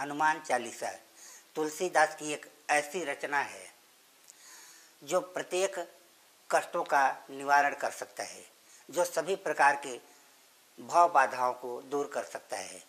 हनुमान चालीसा तुलसीदास की एक ऐसी रचना है जो प्रत्येक कष्टों का निवारण कर सकता है, जो सभी प्रकार के भाव बाधाओं को दूर कर सकता है।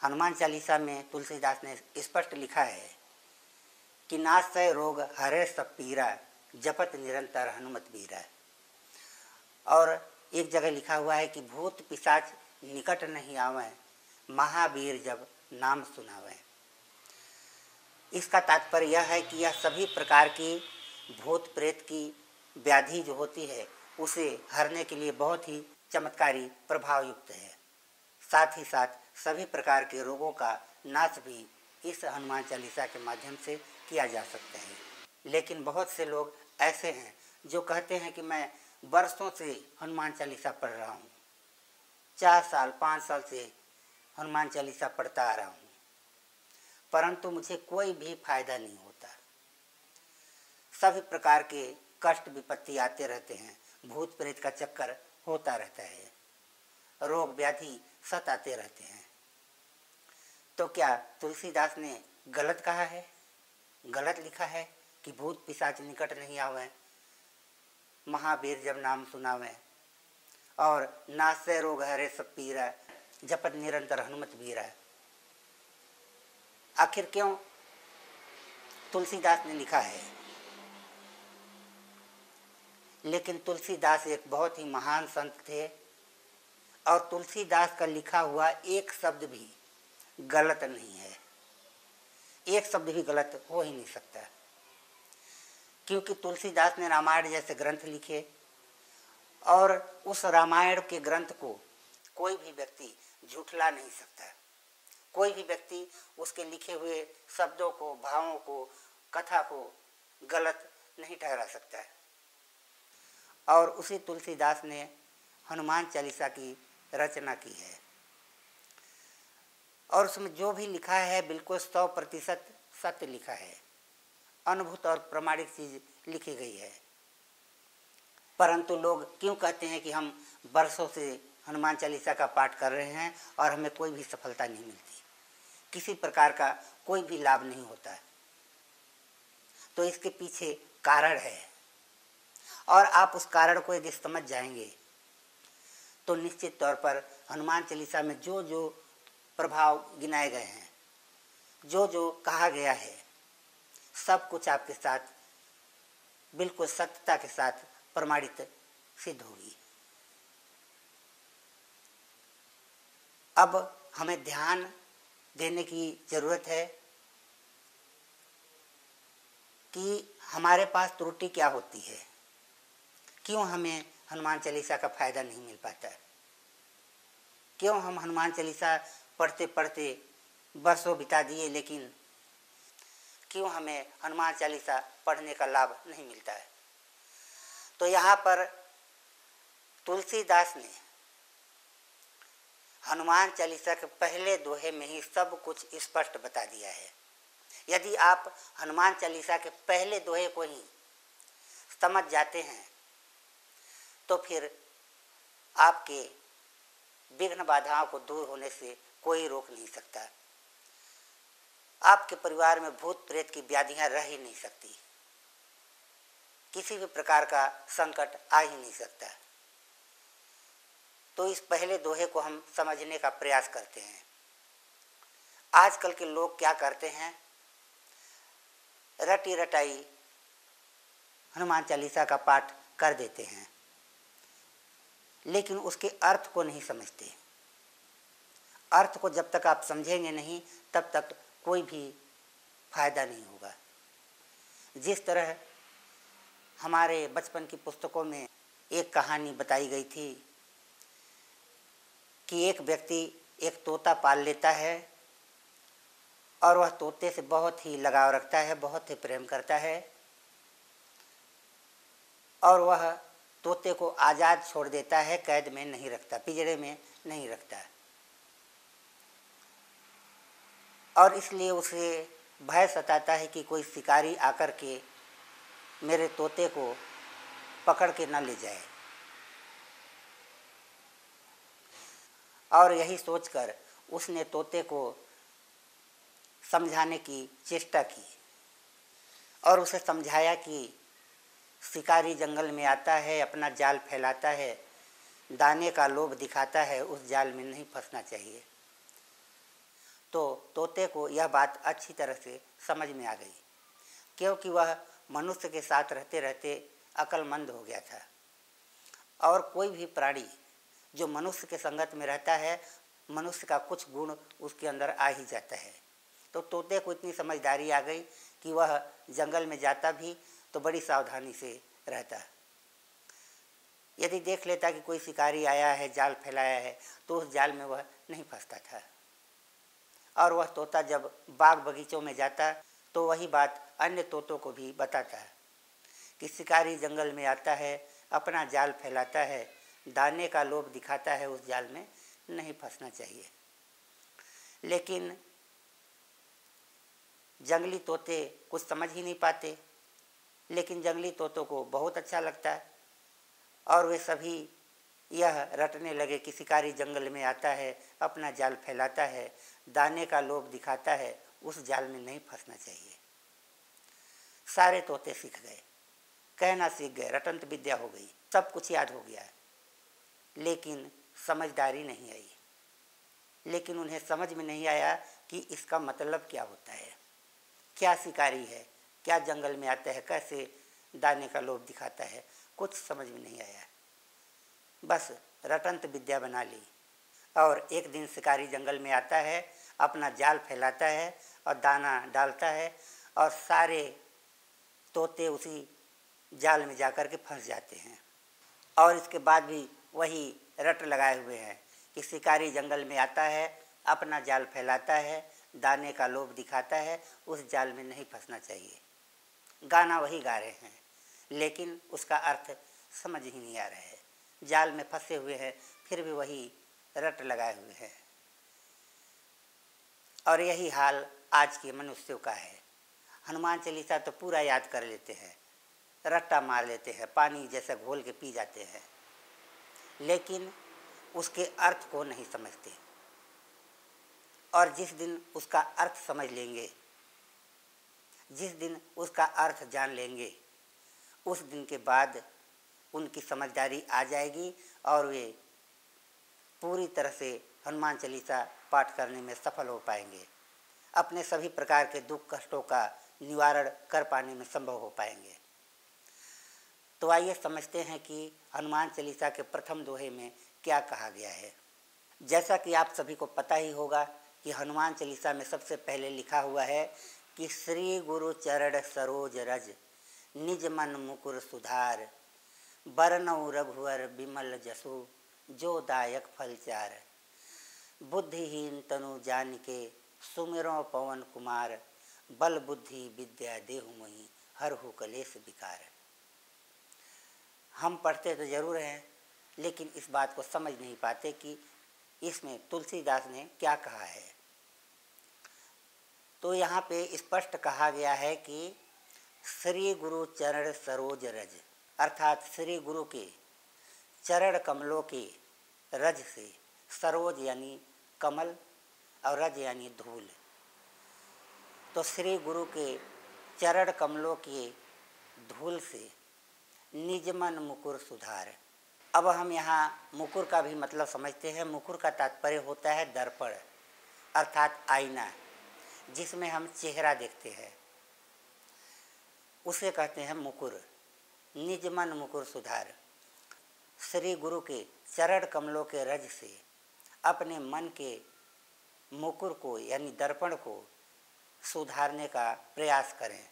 हनुमान चालीसा में तुलसीदास ने स्पष्ट लिखा है कि नासै रोग हरे सब पीरा, जपत निरंतर हनुमत बीरा। और एक जगह लिखा हुआ है कि भूत पिशाच निकट नहीं आवे, महावीर जब नाम सुनावे। इसका तात्पर्य यह है कि यह सभी प्रकार की भूत प्रेत की व्याधि जो होती है उसे हरने के लिए बहुत ही चमत्कारी प्रभाव युक्त है। साथ ही साथ सभी प्रकार के रोगों का नाश भी इस हनुमान चालीसा के माध्यम से किया जा सकता है। लेकिन बहुत से लोग ऐसे हैं जो कहते हैं कि मैं वर्षों से हनुमान चालीसा पढ़ रहा हूँ, 4 साल 5 साल से हनुमान चालीसा पढ़ता आ रहा हूँ, परंतु मुझे कोई भी फायदा नहीं होता। सभी प्रकार के कष्ट विपत्ति आते रहते हैं, भूत प्रेत का चक्कर होता रहता है, रोग व्याधि सताते रहते हैं। तो क्या तुलसीदास ने गलत कहा है, गलत लिखा है कि भूत पिशाच निकट नहीं आवे, महावीर जब नाम सुनावे, और नासै रोग हरे सब पीरा, जपत निरंतर हनुमत बीरा? आखिर क्यों तुलसीदास ने लिखा है? लेकिन तुलसीदास एक बहुत ही महान संत थे और तुलसीदास का लिखा हुआ एक शब्द भी गलत नहीं है, एक शब्द भी गलत हो ही नहीं सकता, क्योंकि तुलसीदास ने रामायण जैसे ग्रंथ लिखे और उस रामायण के ग्रंथ को कोई भी व्यक्ति झुठला नहीं सकता। कोई भी व्यक्ति उसके लिखे हुए शब्दों को, भावों को, कथा को गलत नहीं ठहरा सकता है। और उसी तुलसीदास ने हनुमान चालीसा की रचना की है और उसमें जो भी लिखा है बिल्कुल 100% सत्य लिखा है, अनुभूत और प्रमाणिक चीज लिखी गई है। परंतु लोग क्यों कहते हैं कि हम वर्षों से हनुमान चालीसा का पाठ कर रहे हैं और हमें कोई भी सफलता नहीं मिलती, किसी प्रकार का कोई भी लाभ नहीं होता? तो इसके पीछे कारण है और आप उस कारण को यदि समझ जाएंगे तो निश्चित तौर पर हनुमान चालीसा में जो जो प्रभाव गिनाए गए हैं, जो जो कहा गया है, सब कुछ आपके साथ बिल्कुल सत्यता के साथ प्रमाणित सिद्ध होगी। अब हमें ध्यान देने की जरूरत है कि हमारे पास त्रुटि क्या होती है, क्यों हमें हनुमान चालीसा का फायदा नहीं मिल पाता, क्यों हम हनुमान चालीसा पढ़ते पढ़ते वर्षों बिता दिए लेकिन क्यों हमें हनुमान चालीसा पढ़ने का लाभ नहीं मिलता है। तो यहाँ पर तुलसीदास ने हनुमान चालीसा के पहले दोहे में ही सब कुछ स्पष्ट बता दिया है। यदि आप हनुमान चालीसा के पहले दोहे को ही समझ जाते हैं तो फिर आपके विघ्न बाधाओं को दूर होने से कोई रोक नहीं सकता। आपके परिवार में भूत प्रेत की व्याधियां रह ही नहीं सकती, किसी भी प्रकार का संकट आ ही नहीं सकता। तो इस पहले दोहे को हम समझने का प्रयास करते हैं। आजकल के लोग क्या करते हैं, रटी रटाई हनुमान चालीसा का पाठ कर देते हैं लेकिन उसके अर्थ को नहीं समझते। अर्थ को जब तक आप समझेंगे नहीं तब तक कोई भी फायदा नहीं होगा। जिस तरह हमारे बचपन की पुस्तकों में एक कहानी बताई गई थी कि एक व्यक्ति एक तोता पाल लेता है और वह तोते से बहुत ही लगाव रखता है, बहुत ही प्रेम करता है और वह तोते को आज़ाद छोड़ देता है, कैद में नहीं रखता, पिंजरे में नहीं रखता। और इसलिए उसे भय सताता है कि कोई शिकारी आकर के मेरे तोते को पकड़ के न ले जाए। और यही सोचकर उसने तोते को समझाने की चेष्टा की और उसे समझाया कि शिकारी जंगल में आता है, अपना जाल फैलाता है, दाने का लोभ दिखाता है, उस जाल में नहीं फंसना चाहिए। तो तोते को यह बात अच्छी तरह से समझ में आ गई, क्योंकि वह मनुष्य के साथ रहते रहते अक्लमंद हो गया था और कोई भी प्राणी जो मनुष्य के संगत में रहता है, मनुष्य का कुछ गुण उसके अंदर आ ही जाता है। तो तोते को इतनी समझदारी आ गई कि वह जंगल में जाता भी तो बड़ी सावधानी से रहता। यदि देख लेता कि कोई शिकारी आया है, जाल फैलाया है, तो उस जाल में वह नहीं फंसता था। और वह तोता जब बाग बगीचों में जाता तो वही बात अन्य तोतों को भी बताता कि शिकारी जंगल में आता है, अपना जाल फैलाता है, दाने का लोभ दिखाता है, उस जाल में नहीं फंसना चाहिए। लेकिन जंगली तोते कुछ समझ ही नहीं पाते, लेकिन जंगली तोतों को बहुत अच्छा लगता है और वे सभी यह रटने लगे कि शिकारी जंगल में आता है, अपना जाल फैलाता है, दाने का लोभ दिखाता है, उस जाल में नहीं फंसना चाहिए। सारे तोते सीख गए, कहना सीख गए, रटंत विद्या हो गई, सब कुछ याद हो गया, लेकिन समझदारी नहीं आई। लेकिन उन्हें समझ में नहीं आया कि इसका मतलब क्या होता है, क्या शिकारी है, क्या जंगल में आता है, कैसे दाने का लोभ दिखाता है, कुछ समझ में नहीं आया। बस रटंत विद्या बना ली। और एक दिन शिकारी जंगल में आता है, अपना जाल फैलाता है और दाना डालता है और सारे तोते उसी जाल में जाकर के फंस जाते हैं। और इसके बाद भी वही रट लगाए हुए हैं कि शिकारी जंगल में आता है, अपना जाल फैलाता है, दाने का लोभ दिखाता है, उस जाल में नहीं फंसना चाहिए। गाना वही गा रहे हैं, लेकिन उसका अर्थ समझ ही नहीं आ रहा है। जाल में फंसे हुए हैं, फिर भी वही रट लगाए हुए हैं। और यही हाल आज के मनुष्यों का है। हनुमान चालीसा तो पूरा याद कर लेते हैं, रट्टा मार लेते हैं, पानी जैसा घोल के पी जाते हैं, लेकिन उसके अर्थ को नहीं समझते। और जिस दिन उसका अर्थ समझ लेंगे, जिस दिन उसका अर्थ जान लेंगे, उस दिन के बाद उनकी समझदारी आ जाएगी और वे पूरी तरह से हनुमान चालीसा पाठ करने में सफल हो पाएंगे, अपने सभी प्रकार के दुख कष्टों का निवारण कर पाने में संभव हो पाएंगे। तो आइए समझते हैं कि हनुमान चालीसा के प्रथम दोहे में क्या कहा गया है। जैसा कि आप सभी को पता ही होगा कि हनुमान चालीसा में सबसे पहले लिखा हुआ है कि श्री गुरु चरण सरोज रज, निज मन मुकुर सुधार, बरनऊ रघुवर बिमल जसु, जो दायक फल चार, बुद्धिहीन तनु जानिके, सुमिरो पवन कुमार, बल बुद्धि विद्या देहु मोहि, हरहु कलेश विकार। हम पढ़ते तो जरूर हैं, लेकिन इस बात को समझ नहीं पाते कि इसमें तुलसीदास ने क्या कहा है। तो यहाँ पे स्पष्ट कहा गया है कि श्री गुरु चरण सरोज रज, अर्थात श्री गुरु के चरण कमलों के रज से, सरोज यानी कमल और रज यानी धूल, तो श्री गुरु के चरण कमलों के धूल से निज मन मुकुर सुधार। अब हम यहाँ मुकुर का भी मतलब समझते हैं। मुकुर का तात्पर्य होता है दर्पण, अर्थात आईना, जिसमें हम चेहरा देखते हैं, उसे कहते हैं मुकुर। निज मन मुकुर सुधार, श्री गुरु के चरण कमलों के रज से अपने मन के मुकुर को यानी दर्पण को सुधारने का प्रयास करें।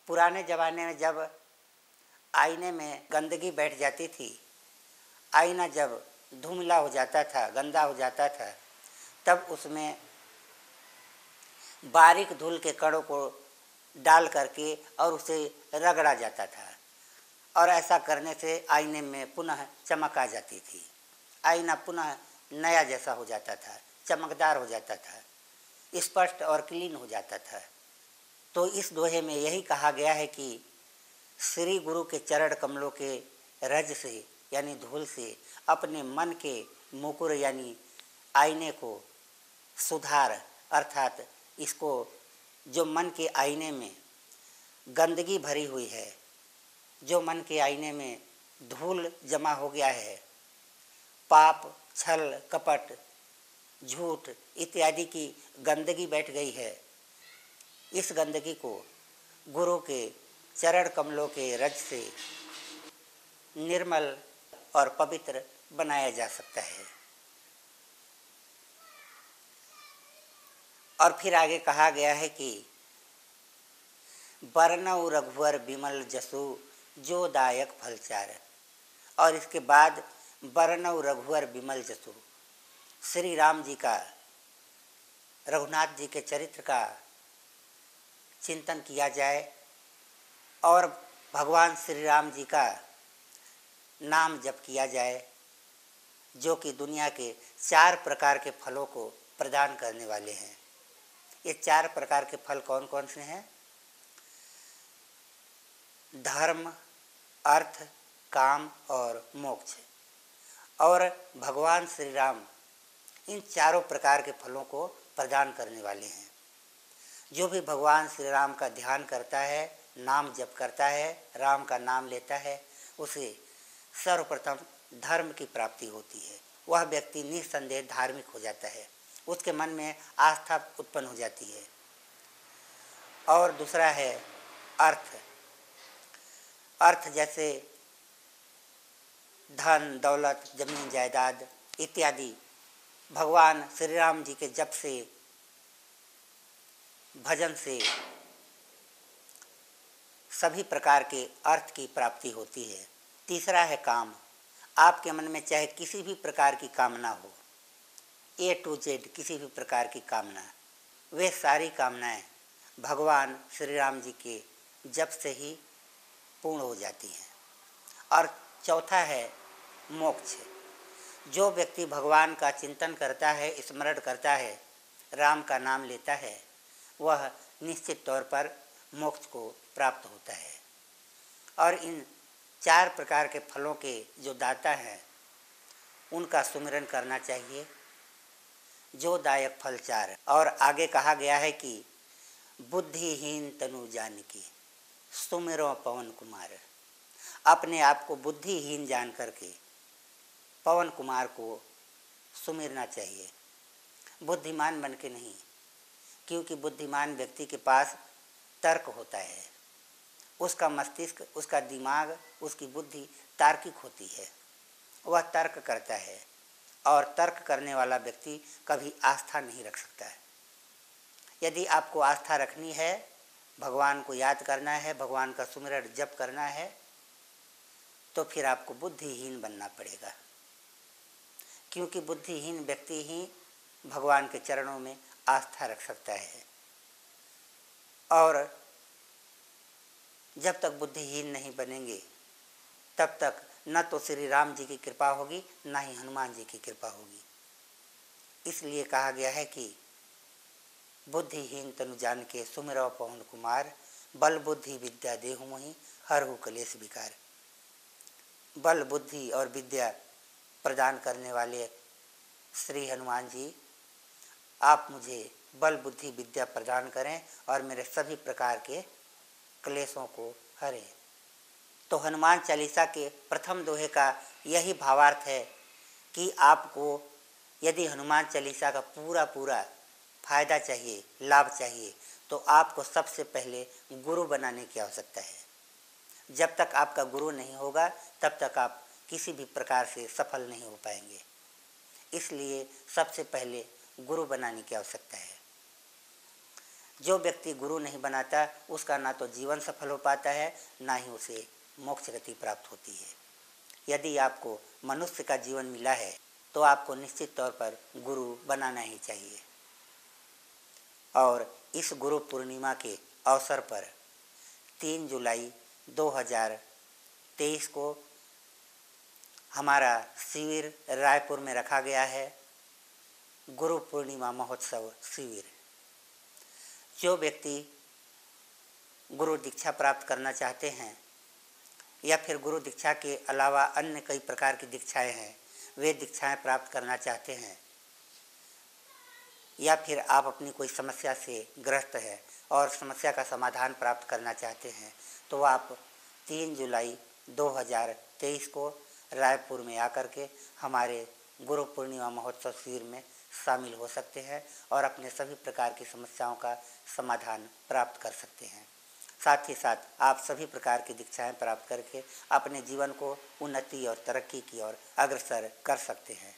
पुराने ज़माने में जब आईने में गंदगी बैठ जाती थी, आईना जब धुंधला हो जाता था, गंदा हो जाता था, तब उसमें बारीक धूल के कणों को डाल करके और उसे रगड़ा जाता था, और ऐसा करने से आईने में पुनः चमक आ जाती थी। आईना पुनः नया जैसा हो जाता था, चमकदार हो जाता था, स्पष्ट और क्लीन हो जाता था। तो इस दोहे में यही कहा गया है कि श्री गुरु के चरण कमलों के रज से यानी धूल से अपने मन के मुकुर यानी आईने को सुधार अर्थात इसको जो मन के आईने में गंदगी भरी हुई है, जो मन के आईने में धूल जमा हो गया है, पाप, छल, कपट, झूठ इत्यादि की गंदगी बैठ गई है, इस गंदगी को गुरु के चरण कमलों के रज से निर्मल और पवित्र बनाया जा सकता है। और फिर आगे कहा गया है कि बरनऊ रघुवर बिमल जसु जो दायक फलचार। और इसके बाद बरनऊ रघुवर बिमल जसु, श्री राम जी का, रघुनाथ जी के चरित्र का चिंतन किया जाए और भगवान श्री राम जी का नाम जप किया जाए, जो कि दुनिया के 4 प्रकार के फलों को प्रदान करने वाले हैं। ये 4 प्रकार के फल कौन कौन से हैं? धर्म, अर्थ, काम और मोक्ष। और भगवान श्री राम इन 4 प्रकार के फलों को प्रदान करने वाले हैं। जो भी भगवान श्री राम का ध्यान करता है, नाम जप करता है, राम का नाम लेता है, उसे सर्वप्रथम धर्म की प्राप्ति होती है। वह व्यक्ति निस्संदेह धार्मिक हो जाता है, उसके मन में आस्था उत्पन्न हो जाती है। और दूसरा है अर्थ। अर्थ जैसे धन, दौलत, जमीन जायदाद इत्यादि भगवान श्री राम जी के जप से, भजन से सभी प्रकार के अर्थ की प्राप्ति होती है। तीसरा है काम। आपके मन में चाहे किसी भी प्रकार की कामना हो, A to Z किसी भी प्रकार की कामना, वे सारी कामनाएं भगवान श्री राम जी के जप से ही पूर्ण हो जाती हैं। और चौथा है मोक्ष। जो व्यक्ति भगवान का चिंतन करता है, स्मरण करता है, राम का नाम लेता है, वह निश्चित तौर पर मोक्ष को प्राप्त होता है। और इन 4 प्रकार के फलों के जो दाता हैं, उनका सुमिरन करना चाहिए, जो दायक फल 4। और आगे कहा गया है कि बुद्धिहीन तनु जानकी सुमिरो पवन कुमार। अपने आप को बुद्धिहीन जान करके पवन कुमार को सुमिरना चाहिए, बुद्धिमान बन के नहीं। क्योंकि बुद्धिमान व्यक्ति के पास तर्क होता है, उसका मस्तिष्क, उसका दिमाग, उसकी बुद्धि तार्किक होती है, वह तर्क करता है। और तर्क करने वाला व्यक्ति कभी आस्था नहीं रख सकता है। यदि आपको आस्था रखनी है, भगवान को याद करना है, भगवान का सुमिरन जप करना है, तो फिर आपको बुद्धिहीन बनना पड़ेगा। क्योंकि बुद्धिहीन व्यक्ति ही भगवान के चरणों में आस्था रख सकता है। और जब तक बुद्धिहीन नहीं बनेंगे, तब तक न तो श्री राम जी की कृपा होगी, न ही हनुमान जी की कृपा होगी। इसलिए कहा गया है कि बुद्धिहीन तनु जान के सुमिरौ पवन कुमार, बल बुद्धि विद्या देहु मोहि हरहु कलेश विकार। बल, बुद्धि और विद्या प्रदान करने वाले श्री हनुमान जी, आप मुझे बल, बुद्धि, विद्या प्रदान करें और मेरे सभी प्रकार के क्लेशों को हरें। तो हनुमान चालीसा के प्रथम दोहे का यही भावार्थ है कि आपको यदि हनुमान चालीसा का पूरा फायदा चाहिए, लाभ चाहिए, तो आपको सबसे पहले गुरु बनाने की आवश्यकता है। जब तक आपका गुरु नहीं होगा, तब तक आप किसी भी प्रकार से सफल नहीं हो पाएंगे। इसलिए सबसे पहले गुरु बनाने की आवश्यकता है। जो व्यक्ति गुरु नहीं बनाता, उसका ना तो जीवन सफल हो पाता है, ना ही उसे मोक्ष गति प्राप्त होती है। यदि आपको मनुष्य का जीवन मिला है, तो आपको निश्चित तौर पर गुरु बनाना ही चाहिए। और इस गुरु पूर्णिमा के अवसर पर 3 जुलाई 2023 को हमारा शिविर रायपुर में रखा गया है, गुरु पूर्णिमा महोत्सव शिविर। जो व्यक्ति गुरु दीक्षा प्राप्त करना चाहते हैं या फिर गुरु दीक्षा के अलावा अन्य कई प्रकार की दीक्षाएं हैं, वे दीक्षाएं प्राप्त करना चाहते हैं, या फिर आप अपनी कोई समस्या से ग्रस्त है और समस्या का समाधान प्राप्त करना चाहते हैं तो आप 3 जुलाई 2023 को रायपुर में आकर के हमारे गुरु पूर्णिमा महोत्सव शिविर में शामिल हो सकते हैं और अपने सभी प्रकार की समस्याओं का समाधान प्राप्त कर सकते हैं। साथ ही साथ आप सभी प्रकार की दीक्षाएं प्राप्त करके अपने जीवन को उन्नति और तरक्की की ओर अग्रसर कर सकते हैं।